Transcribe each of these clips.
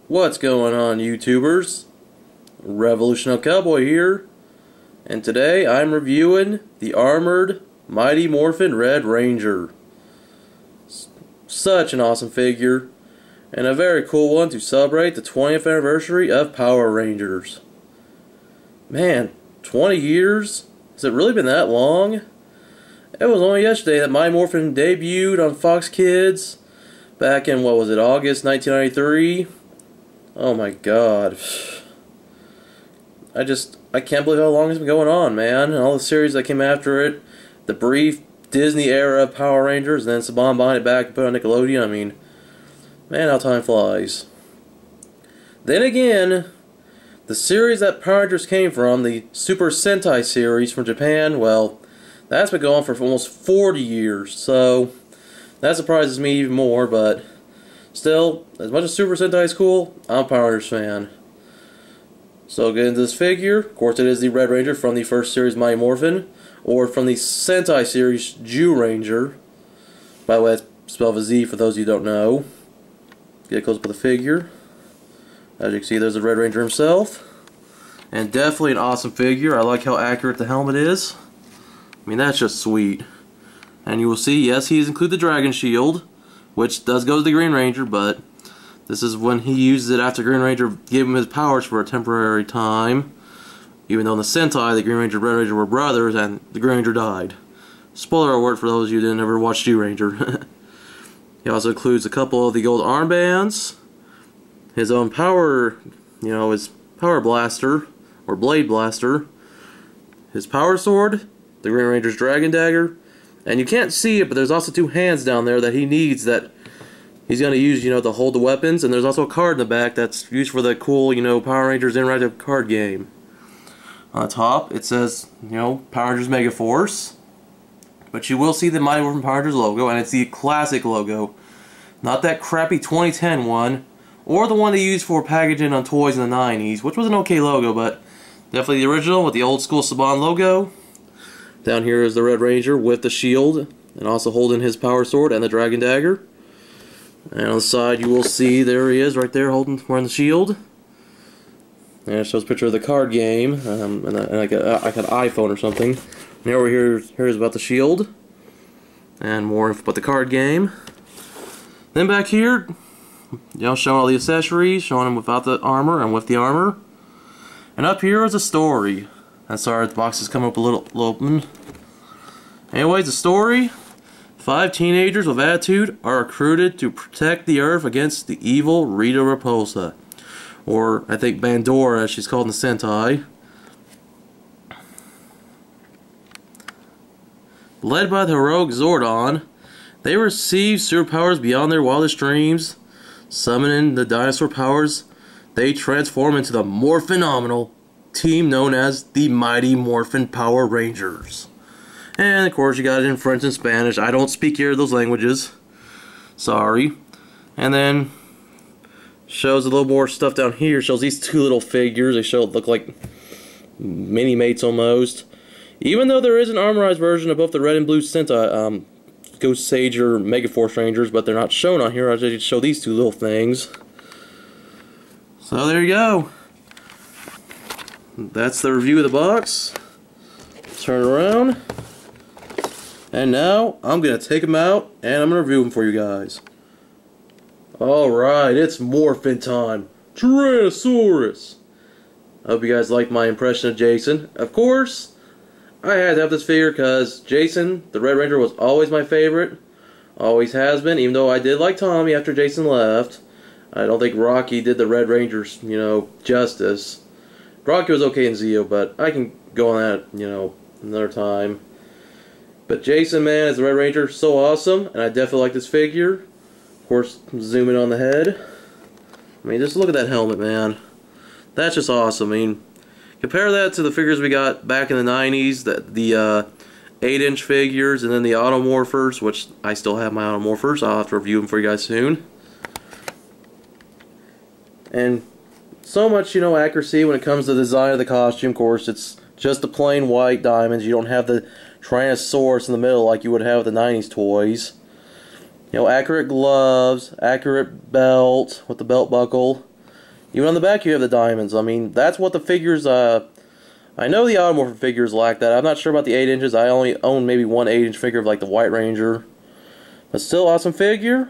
What's going on, YouTubers? Revolutionary Cowboy here, and today I'm reviewing the armored Mighty Morphin Red Ranger. Such an awesome figure, and a very cool one to celebrate the 20th anniversary of Power Rangers. Man, 20 years? Has it really been that long? It was only yesterday that Mighty Morphin debuted on Fox Kids back in, what was it, August 1993? Oh my god. I can't believe how long it's been going on, man. And all the series that came after it, the brief Disney era of Power Rangers, and then Saban buying it back and put it on Nickelodeon. I mean, man, how time flies. Then again, the series that Power Rangers came from, the Super Sentai series from Japan, well, that's been going for almost 40 years, so that surprises me even more, but still, as much as Super Sentai is cool, I'm a Power Rangers fan. So get into this figure. Of course, it is the Red Ranger from the first series Mighty Morphin, or from the Sentai series Jew Ranger. By the way, that's spelled with a Z for those of you who don't know. Get a close up of the figure. As you can see, there's the Red Ranger himself. And definitely an awesome figure. I like how accurate the helmet is. I mean, that's just sweet. And you will see, yes, he's included the Dragon Shield, which does go to the Green Ranger, but this is when he uses it after Green Ranger gave him his powers for a temporary time. Even though in the Sentai, the Green Ranger and Red Ranger were brothers, and the Green Ranger died. Spoiler alert for those of you who didn't ever watch Jew Ranger. He also includes a couple of the gold armbands, his own power, his power blaster, or blade blaster, his power sword, the Green Ranger's dragon dagger, and you can't see it, but there's also two hands down there that he needs that he's going to use, to hold the weapons. And there's also a card in the back that's used for the cool, Power Rangers interactive card game. On the top, it says, Power Rangers Megaforce. But you will see the Mighty Morphin Power Rangers logo, and it's the classic logo. Not that crappy 2010 one, or the one they used for packaging on toys in the 90s, which was an okay logo, but definitely the original with the old school Saban logo. Down here is the Red Ranger with the shield, and also holding his power sword and the dragon dagger. And on the side you will see, there he is right there wearing the shield. And it shows a picture of the card game, and like an iPhone or something. And over here's about the shield, and more info about the card game. Then back here, showing all the accessories, showing them without the armor and with the armor. And up here is a story. And sorry, the box is coming up a little open. Anyways, the story: 5 teenagers with attitude are recruited to protect the Earth against the evil Rita Repulsa, or I think Bandora as she's called in the Sentai. Led by the heroic Zordon, they receive superpowers beyond their wildest dreams. Summoning the dinosaur powers, they transform into the Morphinomenal team known as the Mighty Morphin Power Rangers. And of course you got it in French and Spanish. I don't speak either of those languages. Sorry. And then shows a little more stuff down here. Shows these two little figures. They look like mini-mates almost. Even though there is an armorized version of both the red and blue Sentai Gosei or Megaforce Rangers, but they're not shown on here. I just show these two little things. So there you go. That's the review of the box. Turn it around. And now, I'm going to take them out, and I'm going to review them for you guys. Alright, it's Morphin Time. Tyrannosaurus! I hope you guys liked my impression of Jason. Of course, I had to have this figure because Jason, the Red Ranger, was always my favorite. Always has been, even though I did like Tommy after Jason left. I don't think Rocky did the Red Ranger's, justice. Rocky was okay in Zeo, but I can go on that, another time. But Jason, man, as the Red Ranger, so awesome, and I definitely like this figure. Of course, zoom in on the head. I mean, just look at that helmet, man. That's just awesome. I mean, compare that to the figures we got back in the 90s, the 8-inch figures, and then the Automorphers, which I still have my Automorphers. I'll have to review them for you guys soon. And so much, accuracy when it comes to the design of the costume. Of course, it's just the plain white diamonds. You don't have the Tyrannosaurus in the middle like you would have with the 90s toys. Accurate gloves, accurate belt with the belt buckle. Even on the back you have the diamonds. I mean, that's what the figures, I know the Automorphin figures lack that. I'm not sure about the 8 inches. I only own maybe one 8-inch figure of like the White Ranger. But still awesome figure.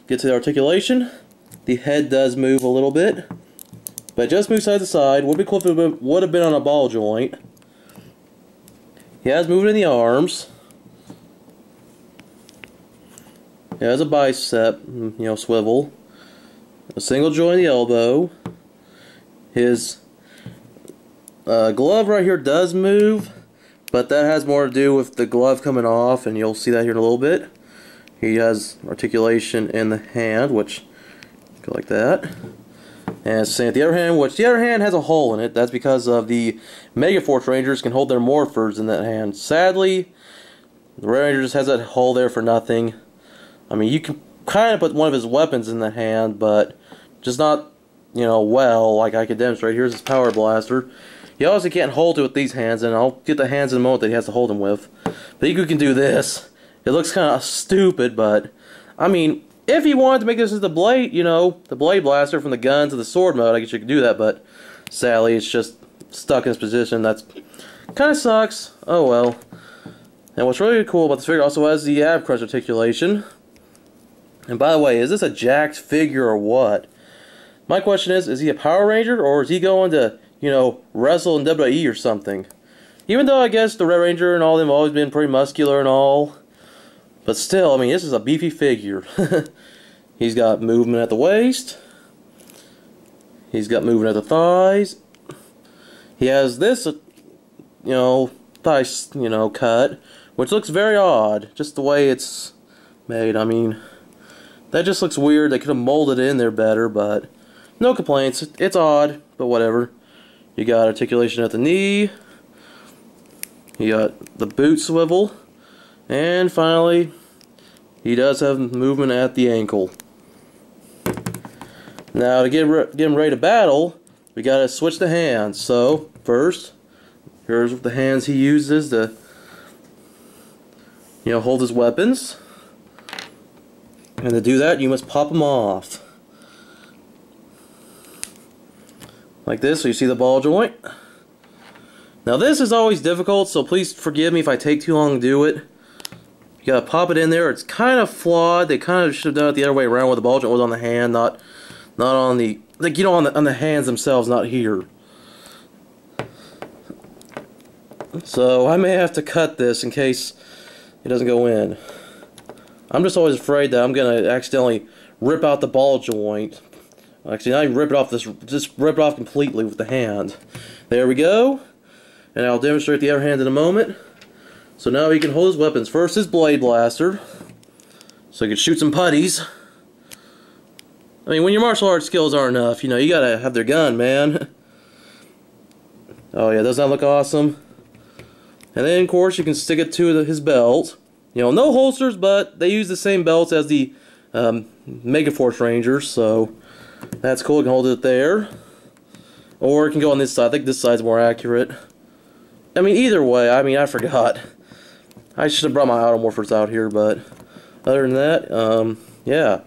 Get to the articulation. The head does move a little bit. But it just moves side to side. Would be cool if it would have been on a ball joint. He has movement in the arms. He has a bicep, swivel. A single joint in the elbow. His glove right here does move, but that has more to do with the glove coming off, and you'll see that here in a little bit. He has articulation in the hand, which go like that. And same at the other hand, which the other hand has a hole in it. That's because of the Megaforce Rangers can hold their morphers in that hand. Sadly, the Red Ranger just has that hole there for nothing. I mean, you can kind of put one of his weapons in that hand, but just not, well, like I could demonstrate. Here's his power blaster. He obviously can't hold it with these hands, and I'll get the hands in a moment that he has to hold them with. But you can do this. It looks kind of stupid, but I mean, if you wanted to make this as the blade, the blade blaster from the gun to the sword mode, I guess you could do that, but sadly, it's just stuck in this position. That's kind of sucks. Oh well. And what's really cool about this figure also has the ab crunch articulation. And by the way, is this a jacked figure or what? My question is he a Power Ranger, or is he going to, wrestle in WWE or something? Even though I guess the Red Ranger and all of them have always been pretty muscular and all. But still, I mean, this is a beefy figure. He's got movement at the waist. He's got movement at the thighs. He has this, thigh, cut, which looks very odd, just the way it's made. I mean, that just looks weird. They could have molded it in there better, but no complaints. It's odd, but whatever. You got articulation at the knee. You got the boot swivel. And finally, he does have movement at the ankle. Now, to get him ready to battle, we gotta switch the hands. So, first, here's the hands he uses to, hold his weapons. And to do that, you must pop them off. Like this, so you see the ball joint. Now this is always difficult, so please forgive me if I take too long to do it. You gotta pop it in there. It's kind of flawed. They kind of should have done it the other way around, where the ball joint was on the hand, not on the, on the hands themselves, not here. So I may have to cut this in case it doesn't go in. I'm just always afraid that I'm gonna accidentally rip out the ball joint. Actually, not even rip it off. Just rip it off completely with the hand. There we go. And I'll demonstrate the other hand in a moment. So now he can hold his weapons. First, his blade blaster, so he can shoot some putties. I mean, when your martial arts skills aren't enough, you gotta have their gun, man. Oh yeah, doesn't that look awesome? And then, of course, you can stick it to his belt. No holsters, but they use the same belts as the Megaforce Rangers, so that's cool. You can hold it there. Or it can go on this side. I think this side's more accurate. I mean, either way, I forgot. I should have brought my Automorphers out here, but other than that, yeah.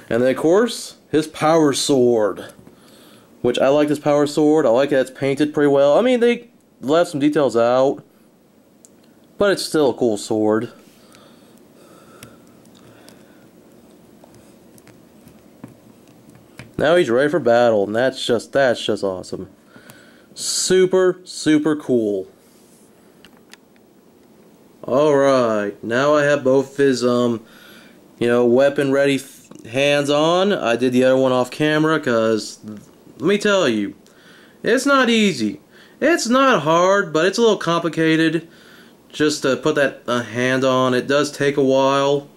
And then, of course, his power sword. Which, I like this power sword. I like that it's painted pretty well. I mean, they left some details out, but it's still a cool sword. Now he's ready for battle, and that's just awesome. Super, super cool. Alright, now I have both his, weapon ready hands on. I did the other one off camera, because, let me tell you, it's not easy. It's not hard, but it's a little complicated just to put that hand on. It does take a while.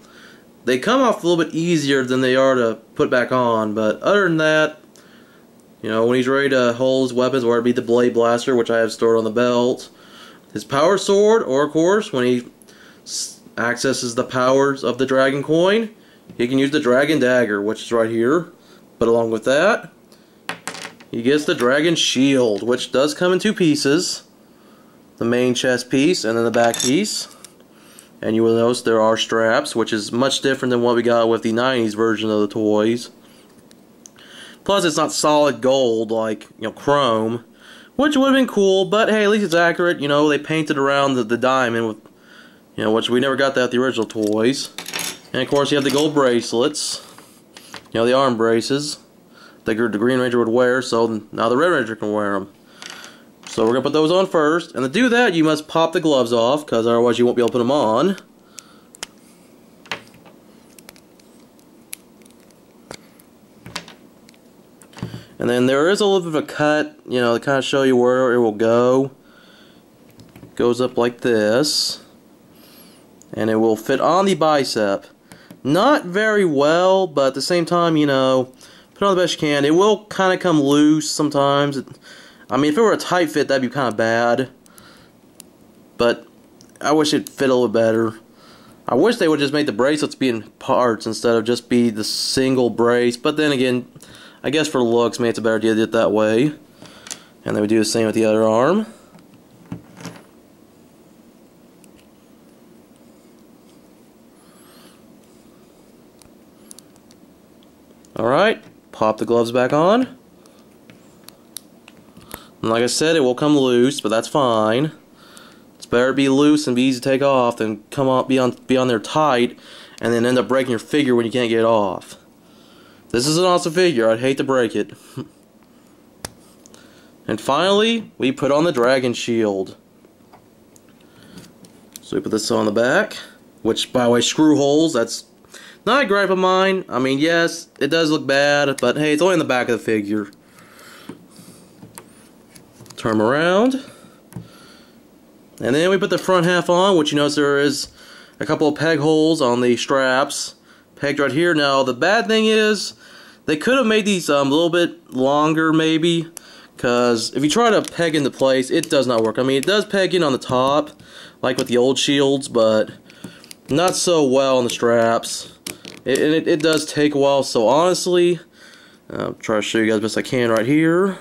They come off a little bit easier than they are to put back on, but other than that, when he's ready to hold his weapons, whether it be the blade blaster, which I have stored on the belt, his power sword, or of course, when he accesses the powers of the dragon coin, he can use the dragon dagger, which is right here. But along with that, he gets the dragon shield, which does come in two pieces. The main chest piece and then the back piece. And you will notice there are straps, which is much different than what we got with the 90s version of the toys. Plus, it's not solid gold like, you know, chrome, which would have been cool, but hey, at least it's accurate. You know, they painted around the diamond with, you know, which we never got that at the original toys. And of course, you have the gold bracelets, you know, the arm braces that the Green Ranger would wear, so now the Red Ranger can wear them. So we're going to put those on first, and to do that, you must pop the gloves off, because otherwise you won't be able to put them on. And then there is a little bit of a cut, you know, to kind of show you where it will go. It goes up like this. And it will fit on the bicep. Not very well, but at the same time, you know, put on the best you can. It will kind of come loose sometimes. I mean, if it were a tight fit, that'd be kind of bad. But I wish it fit a little better. I wish they would just make the bracelets be in parts instead of just be the single brace. But then again, I guess for looks, maybe it's a better idea to do it that way. And then we do the same with the other arm. Alright, pop the gloves back on. And like I said, it will come loose, but that's fine. It's better to be loose and be easy to take off than come on, be on there tight and then end up breaking your figure when you can't get it off. This is an awesome figure. I'd hate to break it. And finally, we put on the dragon shield. So we put this on the back, which, by the way, screw holes. That's not a gripe of mine. I mean, yes, it does look bad, but hey, it's only in the back of the figure. Turn them around. And then we put the front half on, which you notice there is a couple of peg holes on the straps. Pegged right here. Now, the bad thing is, they could have made these a little bit longer, maybe, because if you try to peg into place, it does not work. I mean, it does peg in on the top, like with the old shields, but not so well on the straps. It does take a while, so honestly, I'll try to show you guys the best I can right here.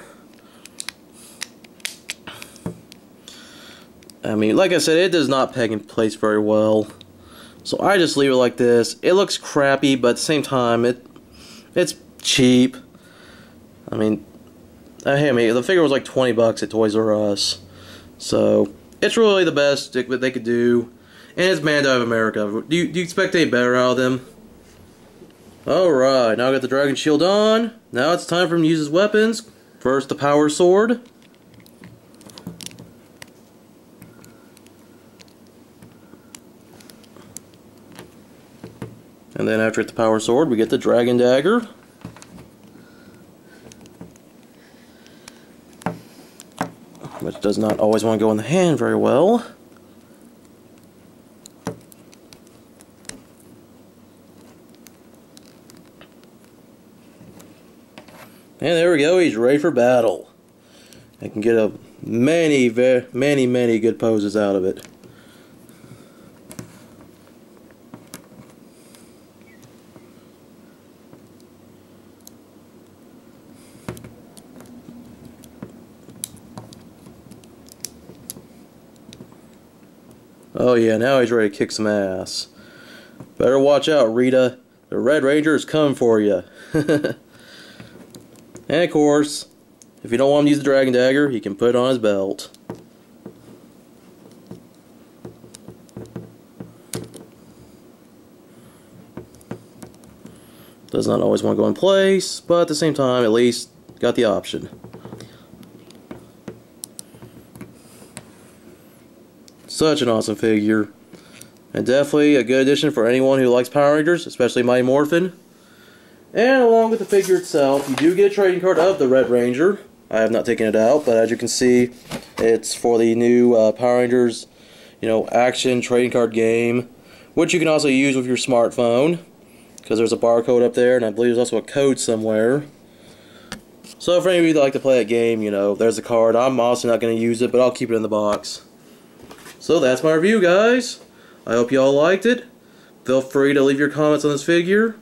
I mean, like I said, it does not peg in place very well. So I just leave it like this. It looks crappy, but at the same time, it's cheap. I mean, the figure was like 20 bucks at Toys R Us. So it's really the best that they could do. And it's Bandai of America. Do you expect any better out of them? Alright, now I got the Dragon Shield on. Now it's time for him to use his weapons. First, the Power Sword. And then after the Power Sword, we get the Dragon Dagger. Which does not always want to go in the hand very well. And there we go, he's ready for battle. I can get many good poses out of it. Oh yeah, now he's ready to kick some ass. Better watch out, Rita. The Red Ranger is coming for you. And of course, if you don't want him to use the Dragon Dagger, he can put it on his belt. Does not always want to go in place, but at the same time, at least got the option. Such an awesome figure. And definitely a good addition for anyone who likes Power Rangers, especially Mighty Morphin. And along with the figure itself, you do get a trading card of the Red Ranger. I have not taken it out, but as you can see, it's for the new Power Rangers, action trading card game, which you can also use with your smartphone, because there's a barcode up there, and I believe there's also a code somewhere. So for any of you that like to play that game, there's a card. I'm also not going to use it, but I'll keep it in the box. So that's my review, guys. I hope you all liked it. Feel free to leave your comments on this figure.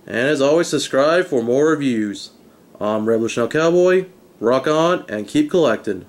And as always, subscribe for more reviews. I'm Revolutionary Cowboy. Rock on and keep collecting.